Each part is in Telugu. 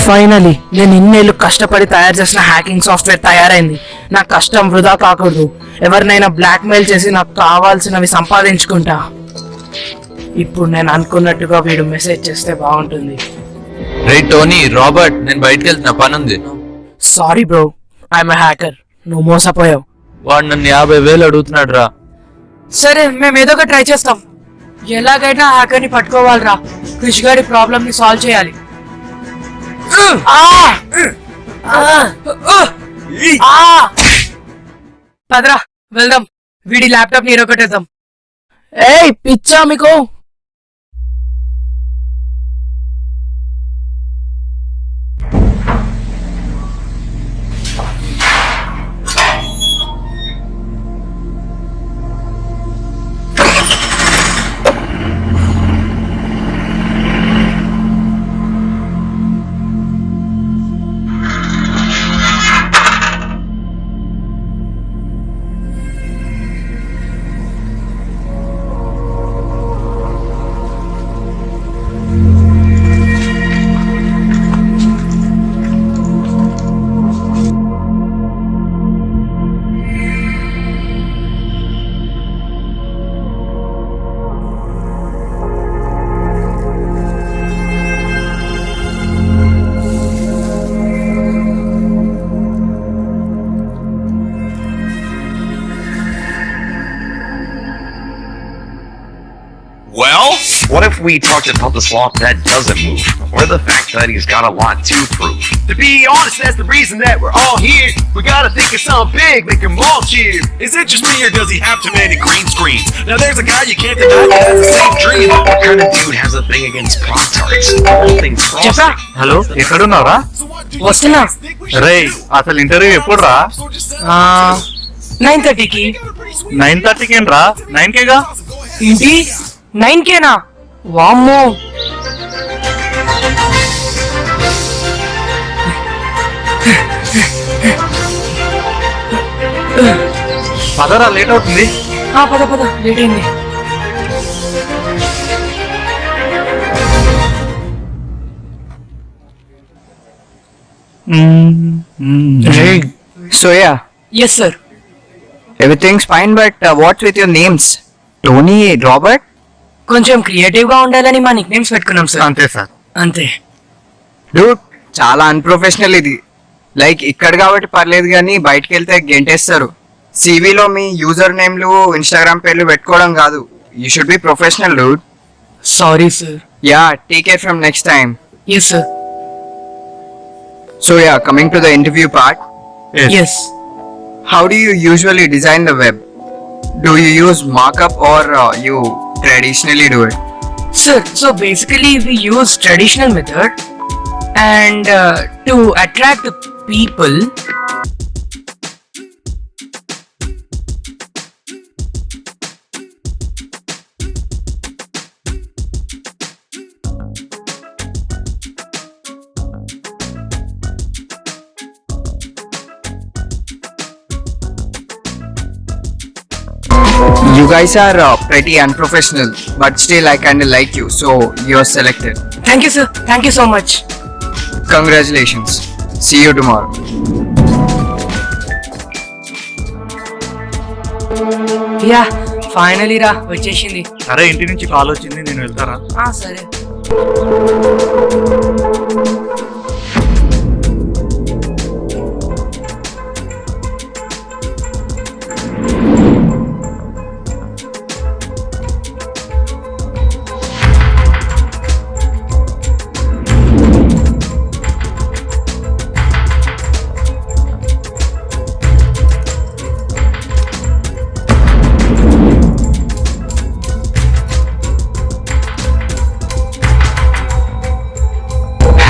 ఫైనలీ నేను ఇన్నేళ్ళు కష్టపడి తయారు చేసిన హ్యాకింగ్ సాఫ్ట్వేర్ తయారైంది. నా కష్టం వృధా కాకూడదు. ఎవరినైనా బ్లాక్మెయిల్ చేసి నాకు కావాల్సినవి సంపాదించుకుంటా. ఇప్పుడు నేను అనుకున్నట్టుగా వీడు మెసేజ్ చేస్తే బాగుంటుంది. రే టోనీ, రాబర్ట్, నేను బయటకు వెళ్తున్నా, పనుంది. Sorry bro, I'm a hacker. నువ్వు మోసపోయావు. వాడు నన్ను 50,000 అడుగుతున్నాడు రా. సరే, మేము ఏదో ఒక ట్రై చేస్తాం. ఎలాగైనా హ్యాకర్ని పట్టుకోవాలిరా. క్రిష్ గారి ప్రాబ్లమ్ ని సాల్వ్ చేయాలి. పదరా వెళ్దాం. వీడి ల్యాప్టాప్ ని ఇరగొట్టేద్దాం. ఏయ్ పిచ్చా మీకు. Well, what if we talked about the sloth that doesn't move? Or the fact that he's got a lot to prove? To be honest, that's the reason that we're all here. We gotta think of something big, make them all cheer. Is it just me or does he have too many green screens? Now there's a guy you can't deny that has the same dream. What kind of dude has a thing against Pop-Tarts? All things frosty. Hello, ఎక్కడున్నారా? వస్తున్నా. రే, అసలు ఇంటర్వ్యూ ఎప్పుడు రా? 9:30కి. 9:30కి ఏంట్రా? 9Kగా? ఏంటి 9Kనా? వామ్మో. పదరా, లేట్ అవుతుంది. పద పద, లేట్ అయింది. Hey, so yeah, yes sir. everything's fine, but what's with your names? Tony, Robert? కొంచెం క్రియేటివ్ గా ఉండాలని మా నిక్ నేమ్స్ పెట్టుకున్నాం సార్. అంతే సార్. అంతే. Dude, చాలా అన్ప్రొఫెషనల్ ఇది. లైక్ ఇక్కడ కాబట్టి పర్లేదు కానీ బయటకు వెళ్తే గెంటేస్తారు. సివిలో మీ యూజర్ నేమ్లు ఇన్స్టాగ్రామ్ పేర్లు పెట్టుకోవడం కాదు. You should be professional dude. Sorry sir. Yeah, take care from next time. Yes sir. So yeah, coming to the interview part, yes. how do you usually design the web? Do you use markup or you traditionally do it? Sir, so basically we use traditional method and to attract the people. You guys are pretty unprofessional, but still I kinda like you, so you're selected. Thank you sir, thank you so much. Congratulations. See you tomorrow. Yeah, finally రా వచ్చేసింది. అరే, ఇంటి నుంచి కాల్ వచ్చింది, నేను వెళ్తారా? సరే.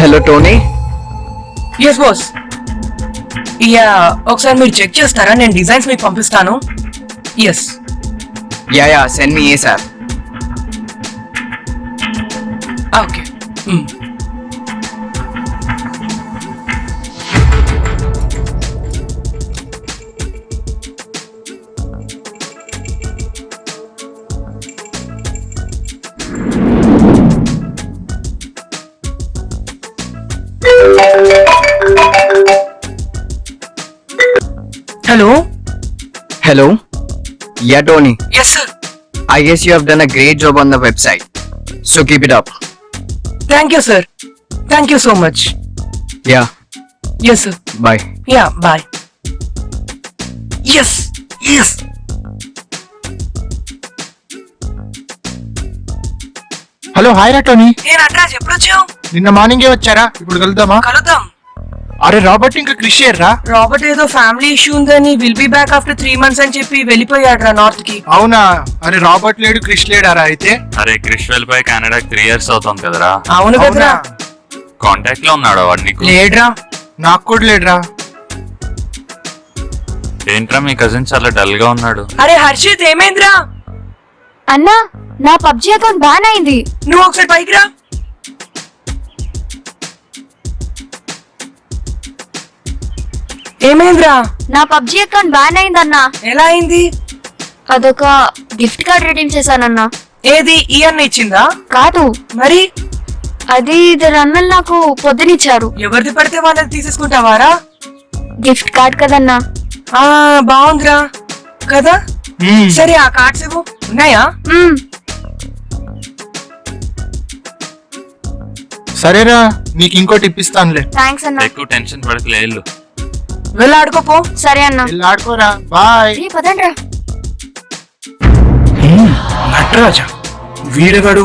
Hello, Tony. Yes boss. Yeah, ఒకసారి మీరు చెక్ చేస్తారా? నేను డిజైన్స్ మీకు పంపిస్తాను. Yes. Yeah, send me ASAP. Okay. Hello Hello? Yeah, Tony. Yes sir. I guess you have done a great job on the website. So keep it up. Thank you sir. Thank you so much. Yeah. Yes sir. Bye. Yeah bye. Yes yes. Hello hi రా టోనీ. ఏ నటరాజ్ ఎప్పుడు వచ్చావు? నిన్న మార్నింగే వచ్చారా? ఇప్పుడు కలుద్దామా? కలుద్దాం. అరే రాబర్ట్ ఇంకా క్రిష్ రా. రాబర్ట్ ఏదో ఫ్యామిలీ ఇష్యూ ఉందని will be back after 3 months అని చెప్పి వెళ్ళిపోయాడు రా నార్త్ కి. అవునా? అరే రాబర్ట్ లేడు, క్రిష్ లేడారా అయితే? అరే క్రిష్ వెళ్ళిపోయి కెనడాకి 3 years అవుతుంది కదరా. అవును కదరా. కాంటాక్ట్ లో ఉన్నాడు వాడు నీకు? లేడ్రా. నాకు కూడా లేడురా. ఏంట్రా మీ కజిన్ చాలా డల్ గా ఉన్నాడు. అరే హర్షిత్ ఏమైందిరా? అన్నా నా పబ్జి అకౌంట్ బ్యాన్ అయింది. నువ్వు ఒకసారి పైకి రా. ఏమైందిరా? నా పబ్జి అకౌంట్ బ్యాన్ అయిందన్నా. ఎలా అయింది? అదొక గిఫ్ట్ కార్డ్ రిడీమ్ చేశానన్నా. ఏది ఈ అన్న ఇచ్చిందా? కాదు, మరి అది ఇద్దరు అన్నలు నాకు పొద్దునిచ్చారు. ఎవరిది పడితే వాళ్ళది తీసేసుకుంటావారా? గిఫ్ట్ కార్డ్ కదన్నా. ఆ బాగుందిరా కదా. సరే ఆ కార్డ్స్ ఇవ్వు. ఉన్నాయా? మ్మ్. సరేరా, నీకు ఇంకోటి ఇప్పిస్తానులే. థ్యాంక్స్ అన్నా. ఎక్కువ టెన్షన్ పడక లేదు. వెళ్ళి ఆడుకోపో. సరే అన్నా. వెళ్ళి ఆడుకోరా. బాయ్. ఏ పదండ్రా. నటరాజా వీడగాడు.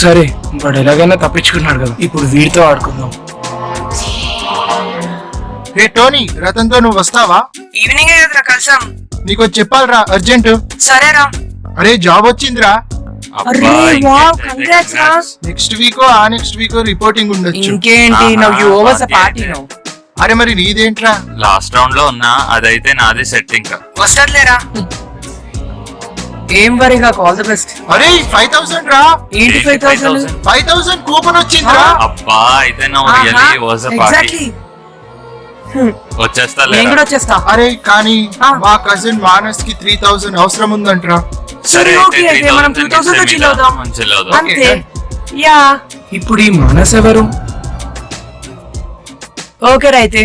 సరే వాడు ఎలాగైనా తప్పించుకున్నాడు కదా, ఇప్పుడు వీడితో ఆడుకుందాం. రే టోనీ, రతన్తో నువ్వు వస్తావా? ఈవినింగ్ కదరా కలిసాం. నీకు ఒకటి చెప్పాలిరా అర్జెంట్. సరేరా. అరే జాబ్ వచ్చిందిరా. అరే వావ్ కంగ్రాట్స్ రా. నెక్స్ట్ వీక్ ఆ నెక్స్ట్ వీక్ రిపోర్టింగ్ ఉండొచ్చు. ఇంకేంటి, now you overs a party now. అరే మరి నీదేంట్రా? లాస్ట్ రౌండ్ లో ఉన్నా, అదైతే నాది సెట్ ఇంకా. వస్తట్లేరా. ఏం వరిగా ఆల్ ది బెస్ట్. అరే 5,000 రా. ఏంటి 5,000? 5,000 కూపన్ వచ్చిందిరా. అబ్బా అయితే నా really was a party. Exactly. వచ్చేస్తా నేను కూడా లేదా? వచ్చేస్తా. అరే కానీ ఆ. మా కజిన్ మానస్ కి 3,000 అవసరం ఉందంట్రా. సరే అయితే ఓకే అయితే మనం 2,000 లో చిల్ అవుదాం. chill అవుదాం. అంతే. యా ఇప్పుడు ఈ మనస్ ఎవరు? ఓకే రా అయితే.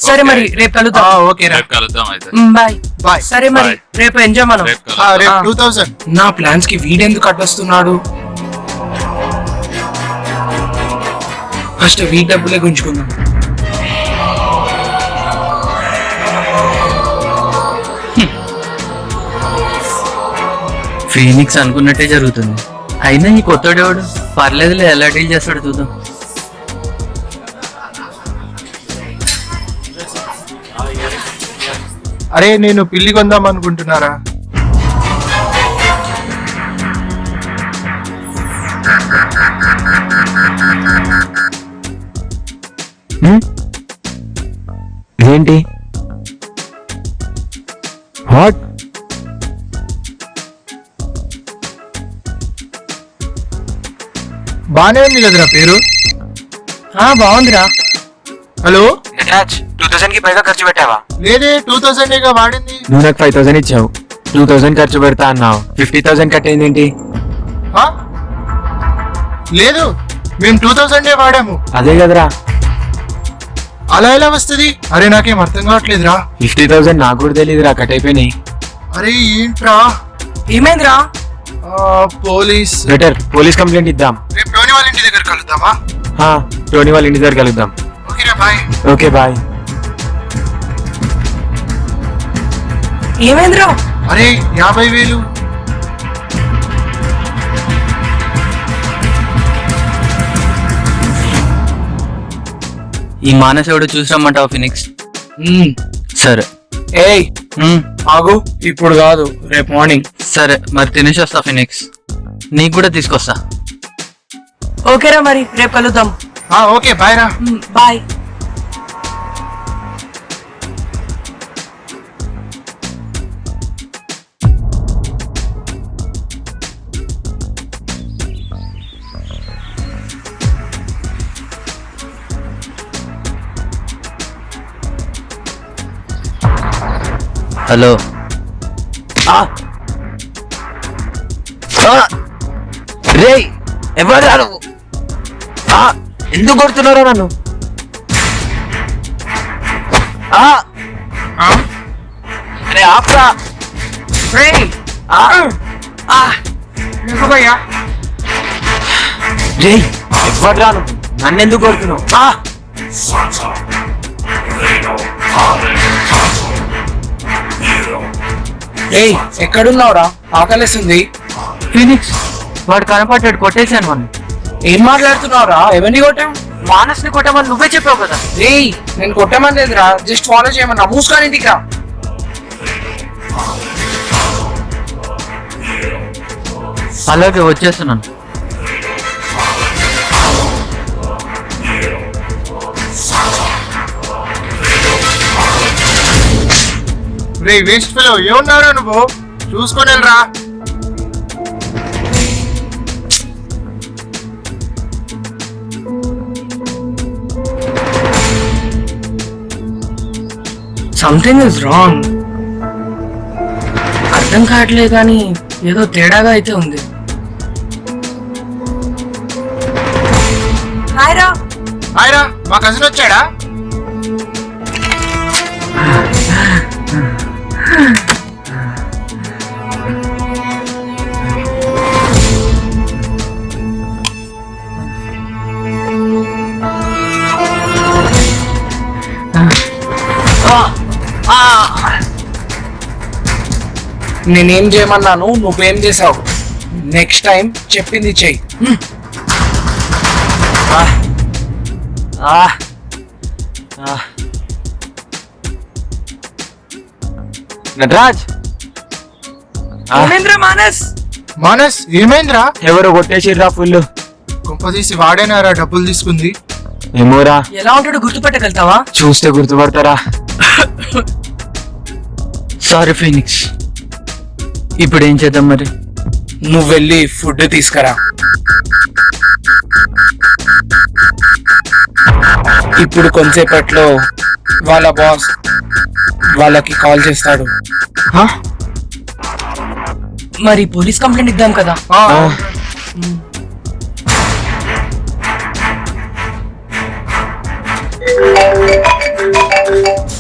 సరే Okay. మరి రేపు కలుద్దాం. ఓకేరా. రేపు కలుద్దాం అయితే. బాయ్. బాయ్. సరే మరి Bye. రేపు ఎంజాయ్ మనం. రేపు కలుద్దాం. రేపు ఆ. 2,000. నా ప్లాన్స్ కి వీడెందుకు అడ్డొస్తున్నాడు? ఫస్ట్ వీడి డబ్బులే గుంజుకుందాం. ఫీనిక్స్ అనుకున్నట్టే జరుగుతుంది. అయినా ఈ కొత్తోడేవాడు పర్లేదులే, ఎలా డీల్ చేస్తాడు చూద్దాం. అరే నేను పిల్లి కొందాం అనుకుంటున్నారా? ఏంటి? వాట్? బానే ఉంది కదరా పేరు. బాగుందిరా. హలో 2,000 కి పైగా ఖర్చు పెట్టావా? లేదే 2,000 వాడింది. నువ్వు నాకు 5,000 ఇచ్చావు. 2,000 ఖర్చు పెడతా అన్నావు. 50,000 కట్టేది ఏంటి? ఆ? లేదు మేము 2,000 వాడాము. అదే కదరా. అలా ఎలా వస్తుంది? అరే నాకేం అర్థం కావట్లేదురా. 50,000 నాకు కూడా తెలియదురా, కట్ అయిపోయినాయి. అరే ఏంట్రా? ఏమైందిరా? పోలీస్. బెటర్ పోలీస్ కంప్లైంట్ ఇద్దాం. రేపు టోనీ వాళ్ళ ఇంటి దగ్గర కలుద్దామా? టోనీ వాళ్ళ ఇంటి దగ్గర కలుద్దాం. ఓకేరా బాయ్. Okay bye. ఏమైందిరా? అరే 50,000. ఈ మానసేవుడు చూసిరమ్మంటావు ఫినిక్స్? సరే. ఏయ్ మ్మ్. ఆగు, ఇప్పుడు కాదు రేపు మార్నింగ్. సరే మరి తినేసి వస్తా ఫినిక్స్. నీకు కూడా తీసుకొస్తా. ఓకేరా మరి రేపు కలుద్దాం. ఓకే బాయ్ రా. బాయ్. హలో. రే ఎవరు నువ్వు? ఎందుకు కొడుతున్నారా నన్ను? అరే ఆప్రా ఎవరు రాను నన్ను ఎందుకు కొడుతున్నావు ఏయ్ ఎక్కడున్నావురా ఆకలిస్తుంది. ఫీనిక్స్ వాడు కనపడ్డాడు, కొట్టేశాను వాడిని. ఏం మాట్లాడుతున్నావురా? ఎవరిని కొట్టాం? మానస్ని కొట్టమని నువ్వే చెప్పావు కదా. ఏయ్ నేను కొట్టమని లేదురా, జస్ట్ ఫాలో చేయమన్నా. మూసుకొని ఇంటికి రా. అలాగే వచ్చేస్తున్నాను. రే వేస్ట్ ఫెలో ఏమన్నారా నువ్వు? చూసుకొని వెళ్ళరా. Something is wrong. అర్థం కావట్లేదు కానీ ఏదో తేడాగా అయితే ఉంది. ఆయరా మా కజిన్ వచ్చాడా? నేనేం చేయమన్నాను, నువ్వేం చేసావు? నెక్స్ట్ టైం చెప్పింది చెయ్యి. నటరాజ్ మానస్ ఏమైందిరా? ఎవరు కొట్టేసిర్రా ఫుల్? కుంపదీసి వాడేనారా డబ్బులు తీసుకుంది? ఏమోరా, ఎలా ఉంటాడో గుర్తుపెట్టగలుగుతావా? చూస్తే గుర్తుపడతారా? సారీ ఫీనిక్స్, ఇప్పుడు ఏం చేద్దాం మరి? నువ్వు వెళ్ళి ఫుడ్ తీసుకురా. ఇప్పుడు కొంతసేపట్లో వాళ్ళ బాస్ వాళ్ళకి కాల్ చేస్తాడు. మరి పోలీస్ కంప్లైంట్ ఇద్దాం కదా.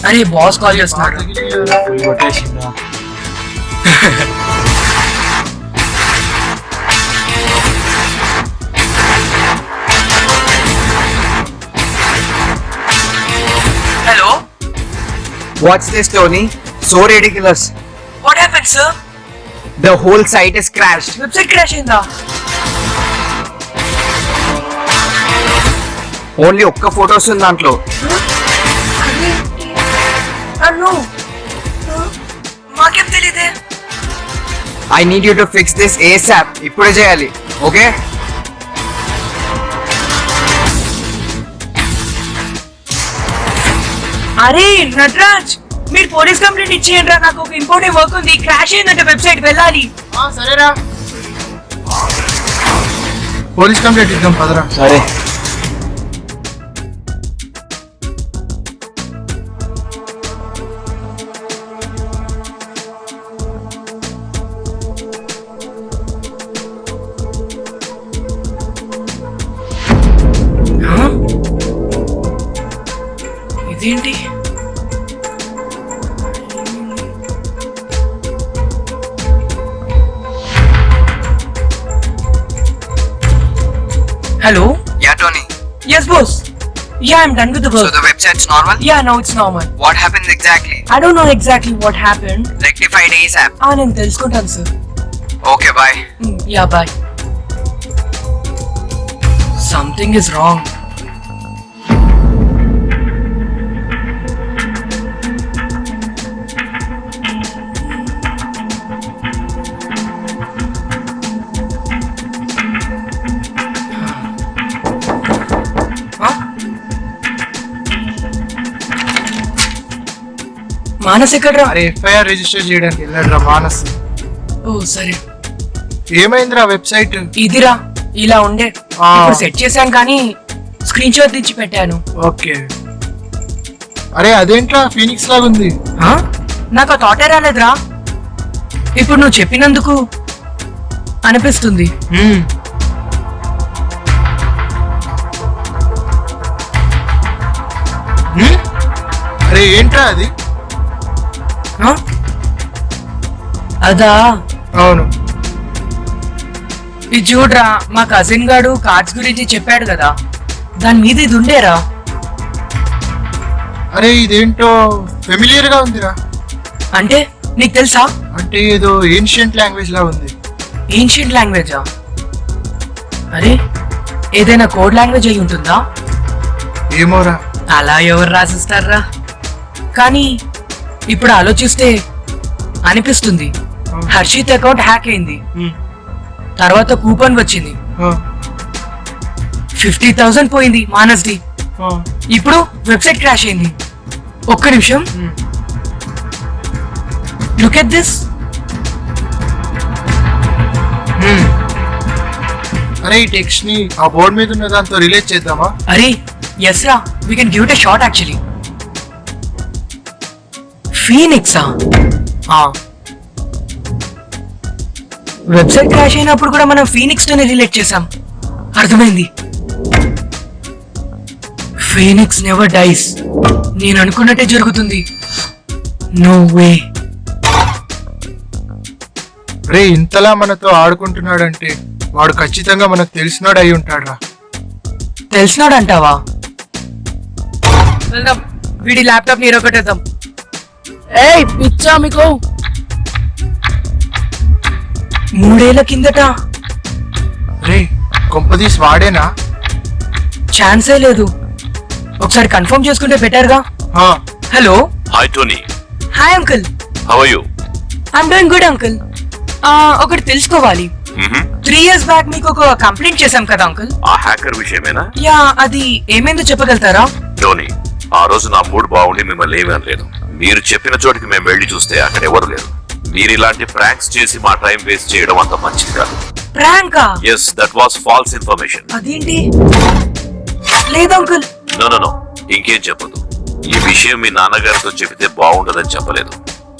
అరే బాస్ కాల్ చేస్తున్నాడు. కొట్టేసిందా? Hello, What's this, Tony? So ridiculous. What happened sir? The whole site is crashed. Website crash అయిందా? ఓన్లీ ఒక్క ఫోటోస్ ఉంది దాంట్లో. మాకేం తెలియదే. I need you to fix this ASAP. ఇప్పుడే చేయాలి, ఓకే? అరే నటరాజ్, మీరు పోలీస్ కంప్లైంట్ ఇచ్చేయండి రా. నాకు ఒక ఇంపార్టెంట్ వర్క్ ఉంది. క్రాష్ అయిందంటే వెబ్సైట్ వెళ్ళాలి. సరేరా, పోలీస్ కంప్లైంట్ ఇద్దాం పదరా. సరే. ఇదేంటి? Hello. Yeah, Tony. Yes boss. Yeah, I'm done with the So work. the website's normal? Yeah, now it's normal. What happened exactly? I don't know exactly what happened. Rectified ASAP. నేను తెలుసుకుంటాను sir. Okay, bye. Yeah, bye. Something is wrong. Manas ఎక్కడ్రా? అరే ఎఫ్ఐఆర్ రిజిస్టర్ చేయడానికి వెళ్ళాడురా మానస్. ఓ సరే. ఏమైందిరా వెబ్సైట్? ఇదిరా ఇలా ఉండే. ఇప్పుడు సెట్ చేశాను కానీ స్క్రీన్ షాట్ తెచ్చి పెట్టాను. ఓకే. అరే అదేంట్రా ఫీనిక్స్ లాగా ఉంది? నాకు ఆ థాటే రాలేదురా. ఇప్పుడు నువ్వు చెప్పినందుకు అనిపిస్తుంది. అరే ఏంట్రా అది? అదా అవును. ఇది చూడరా, మా కజిన్ గాడు కార్డ్స్ గురించి చెప్పాడు కదా, దాని మీద ఇది ఉండేరా. అరే ఇదేంటో ఫెమిలియర్ గా ఉందిరా. అంటే నీకు తెలుసా? అంటే ఏదో ఏన్షియంట్ లాంగ్వేజ్ లా ఉంది. ఏన్షియంట్ లాంగ్వేజా? అరే ఏదైనా కోడ్ లాంగ్వేజ్ అయి ఉంటుందా? ఏమోరా. అలా ఎవరు రాసిస్తారా? కానీ ఇప్పుడు ఆలోచిస్తే అనిపిస్తుంది, హర్షిత్ అకౌంట్ హ్యాక్ అయింది, తర్వాత కూపన్ వచ్చింది, 50,000 పోయింది మానస్ది, ఇప్పుడు వెబ్సైట్ క్రాష్ అయింది. ఒక్క నిమిషం, లుక్ ఎట్ దిస్. అరే ఈ టెక్స్ట్ ని ఆ బోర్డు మీద ఉన్న దాంతో రిలేట్ చేద్దామా? అరే ఎస్ రా, we can give it a shot actually. ఫీనిక్సా? వెబ్సైట్ క్రాష్ అయినప్పుడు కూడా మనం ఫీనిక్స్ తోనే రిలేట్ చేసాం. అర్థమైంది. Phoenix never dies. నేను అనుకున్నట్టే జరుగుతుంది. No way. రే ఇంతలా మనతో ఆడుకుంటున్నాడంటే వాడు ఖచ్చితంగా మనకు తెలిసినాడు అయి ఉంటాడురా. తెలిసినాడు అంటావా? వెళ్దాం, వీడి ల్యాప్టాప్ ని ఇరగొట్టేద్దాం. ఏయ్ పిచ్చా మీకు! 3 ఏళ్ల కిందట. రే కొంపదీస్ వాడేనా? ఛాన్సే లేదు. ఒకసారి కన్ఫర్మ్ చేసుకుంటే బెటర్ గా. Hello. Hi, Tony. Hi uncle. How are you? I'm doing good uncle. ఒకటి తెలుసుకోవాలి. 3 years బ్యాక్ మీకు ఒక కంప్లైంట్ చేశాం కదా అంకుల్. ఆ హ్యాకర్ విషయమేనా? యా, అది ఏమైందో చెప్పగలుగుతారా? టోనీ, ఆ రోజు నా మూడ్ బాగుండి మిమ్మల్ని ఏమీ అనలేదు. మీరు చెప్పిన చోటికి మేము వెళ్ళి చూస్తే అక్కడ ఎవరు లేరు. మీరు ఇలాంటి ప్రాంక్స్ చేసి మా టైం వేస్ట్ చేయడం అంత మంచిది కాదు. ప్రాంకా? Yes, that was false information. అదేంటి? లేదు అంకుల్. నో, ఇంకేం చెప్పదు. ఈ విషయం మీ నాన్నగారితో చెబితే బాగుండదని చెప్పలేదు.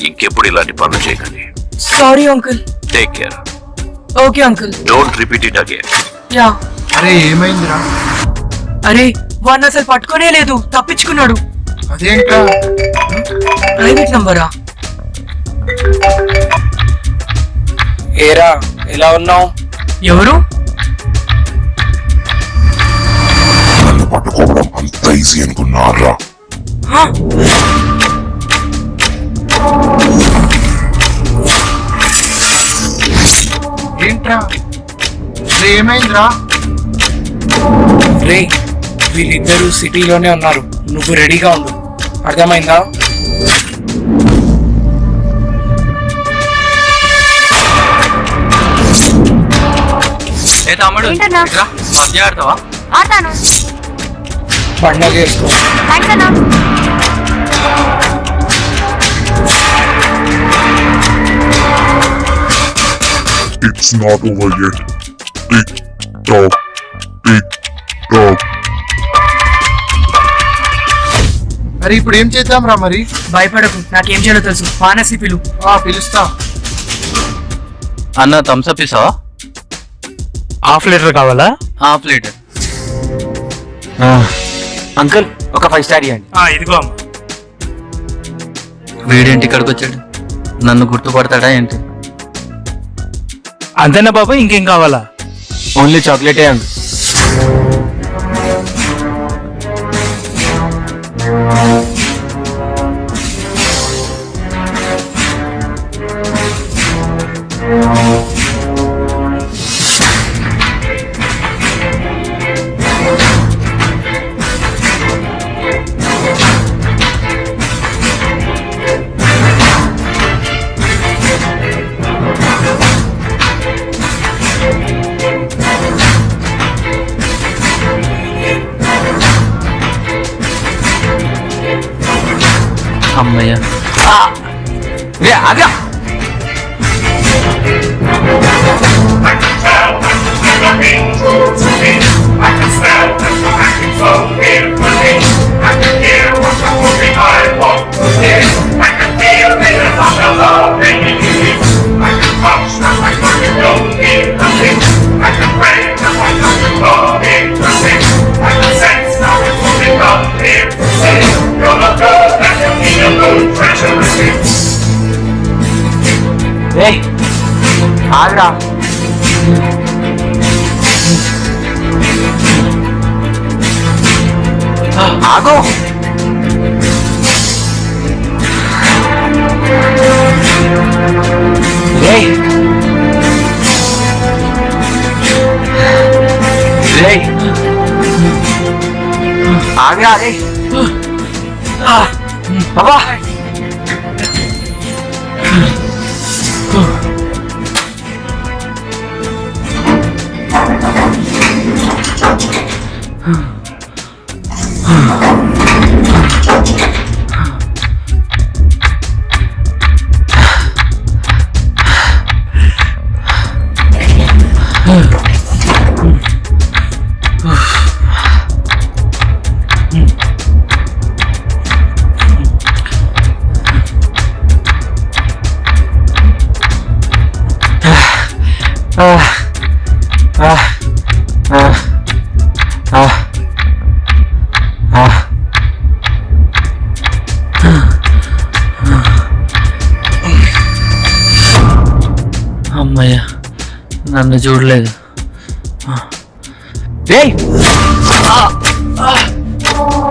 ఇంకెప్పుడు ఇలాంటి పనులు చేయకండి. Sorry uncle. Take care. Okay uncle. Don't repeat it again. Yeah. అరే ఏమైందిరా? అరే వాడిని అసలు పట్టుకోనే లేదు, తప్పించుకున్నాడు. అదేంట్రా? ప్రైవేట్ నంబరా? ఏరా ఎలా ఉన్నావు? ఎవరు? నన్ను పట్టుకోవడం అంత ఈజీ అనుకున్నారా? హ? ఏంట్రా? రే ఏమైందిరా? రే వీళ్ళిద్దరూ సిటీలోనే ఉన్నారు, నువ్వు రెడీగా ఉండు. అర్థమైందా? ఏ తమ్ముడు, ఏంటన్నా? ఇట్రా, పబ్జి ఆడతావా? ఆడతాను. పండగ చేసుకో. థ్యాంక్స్ అన్నా. It's not over yet. Tick tock, tick tock. అరే ఇప్పుడు ఏం చేద్దాం రా మరి? భయపడకు, నాకేం చేయాలో తెలుసు. మానసి పిలు. పిలుస్తా. అన్న థమ్స్ అప్ ఇస్తావా? హాఫ్ లీటర్ కావాలా? Half litre. అంకుల్ ఒక 5 స్టార్ ఇవ్వండి. ఇదిగో. వీడేంటి ఇక్కడికి వచ్చాడు? నన్ను గుర్తుపడతాడా ఏంటి? అంతేనా బాబు, ఇంకేం కావాలా? ఓన్లీ చాక్లెటే అంకుల్. అమ్మయ్య. రే ఆగా. ఏయ్ ఆగ్రా. ఆగు. రేయ్ రేయ్ ఆగ్రా రే. బాబా అమ్మయ్య, నన్ను చూడలేదు. రేయ్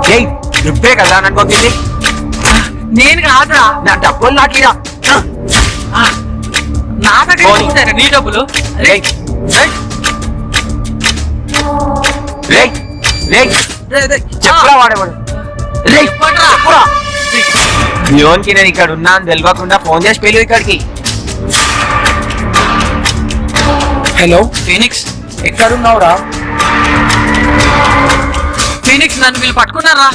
రేయ్ నువ్వే కదా నన్ను పంపింది. నేను కాదురా, నా డబ్బులు నాకిరా. నా దగ్గర ఉంచారా నీ డబ్బులు? రేయ్ రేయ్ రేయ్ రేయ్ చెప్పురా వాడేవాడు. రేయ్ చెప్పురా. లియోన్కి నేను ఇక్కడ ఉన్నా అని తెలియకుండా ఫోన్ చేసి పెళ్ళి ఇక్కడికి. హలో ఫీనిక్స్, ఎక్కడున్నావురా? ఫీనిక్స్ నన్ను వీళ్ళు పట్టుకున్నారా?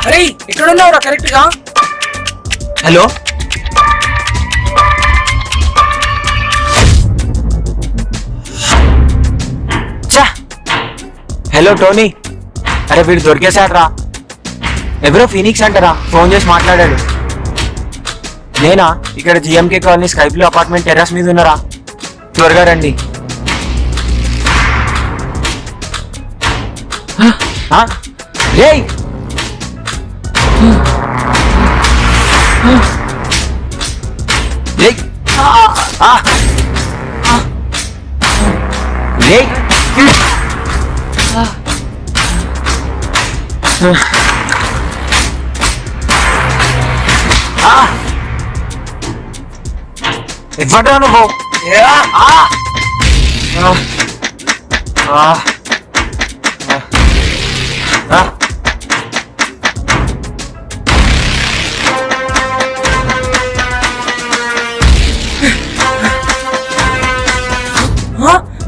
అరే ఎక్కడున్నావురా కరెక్ట్ గా? Hello hello Tony. అరే వీడు దొరికేశాడు రా. ఎవరో ఫీనిక్స్ అంటారా, ఫోన్ చేసి మాట్లాడాడు. నేనా ఇక్కడ GMK colony sky blue apartment terrace మీద ఉన్నారా, త్వరగా రండి. రేయ్ రేయ్ రేయ్ ఎవ్వడా నువ్వు?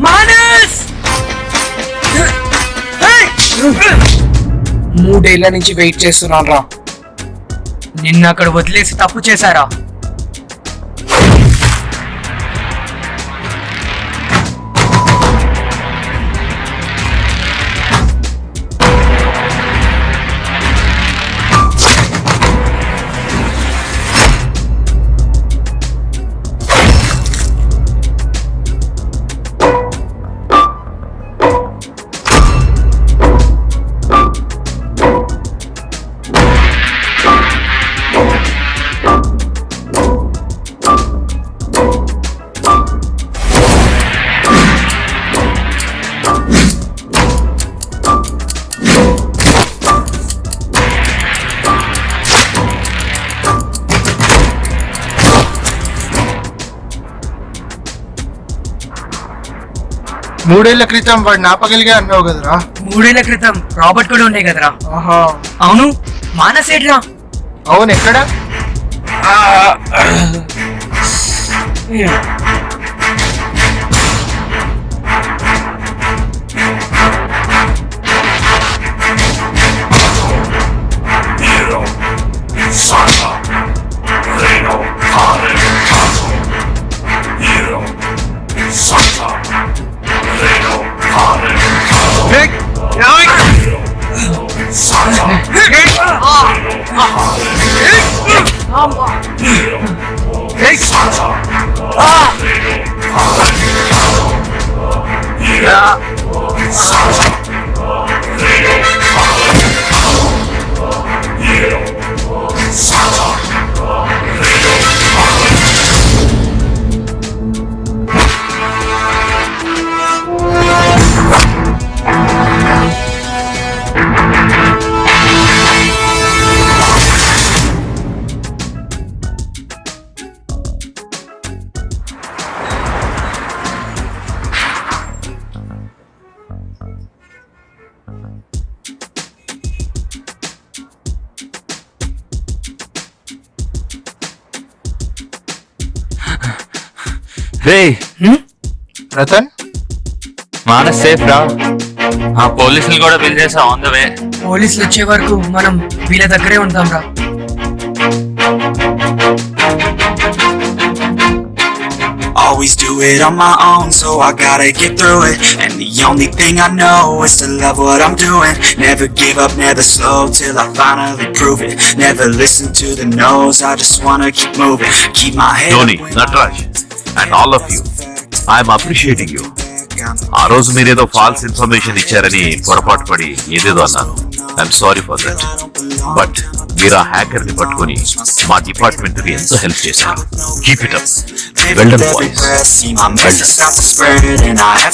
మానస్! 3 ఏళ్ల నుంచి వెయిట్ చేస్తున్నాను రా. నిన్న అక్కడ వదిలేసి తప్పు చేశారా? మూడేళ్ల క్రితం వాడు నాపగలిగా అన్నావు కదరా? 3 ఏళ్ల క్రితం రాబర్ట్ కూడా ఉండే కదరా? ఆహా, అవును, మానస్ ఏడ్రా? అవును ఎక్కడ? రే రతన్ మాన సేఫ్ రా. ఆ పోలీసులు కూడా పిలిచేసా ఆన్ ద వే. పోలీసులు వచ్చే వరకు మనం వీళ్ళ దగ్గరే ఉంటాం రా. Always do it on my own, so I gotta get through it. And the only thing I know is to love what I'm doing. Never give up, never slow, till I finally prove it. Never listen to the no's, I just wanna keep moving. Keep my head Tony, up when Nataraj, and all of you, I'm appreciating you. ఆ రోజు మీరేదో ఫాల్స్ ఇన్ఫర్మేషన్ ఇచ్చారని పొరపాటు పడి ఏదేదో అన్నాను. I'm sorry for that. But మీరు ఆ హ్యాకర్ ని పట్టుకుని మా డిపార్ట్మెంట్ కి ఎంతో హెల్ప్ చేశారు. Keep it up. Well done boys. See my message start to spread, and I have